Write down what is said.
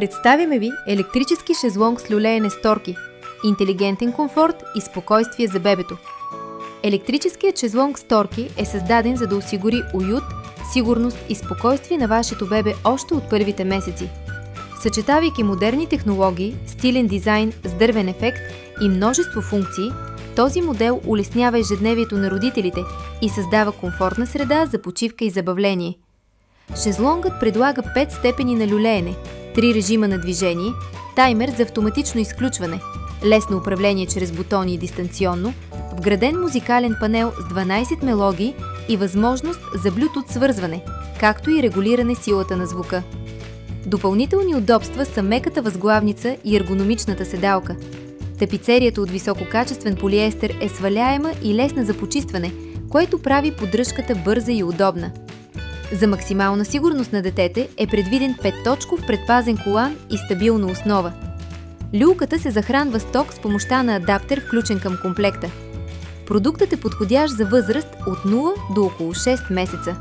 Представяме ви електрически шезлонг с люлеене с торки, интелигентен комфорт и спокойствие за бебето. Електрическият шезлонг с торки е създаден за да осигури уют, сигурност и спокойствие на вашето бебе още от първите месеци. Съчетавайки модерни технологии, стилен дизайн с дървен ефект и множество функции, този модел улеснява ежедневието на родителите и създава комфортна среда за почивка и забавление. Шезлонгът предлага 5 степени на люлеене, 3 режима на движение, таймер за автоматично изключване, лесно управление чрез бутони и дистанционно, вграден музикален панел с 12 мелодии и възможност за Bluetooth свързване, както и регулиране силата на звука. Допълнителни удобства са меката възглавница и ергономичната седалка. Тапицерията от висококачествен полиестер е сваляема и лесна за почистване, което прави поддръжката бърза и удобна. За максимална сигурност на детете е предвиден 5-точков предпазен колан и стабилна основа. Люлката се захранва с ток с помощта на адаптер, включен към комплекта. Продуктът е подходящ за възраст от 0 до около 6 месеца.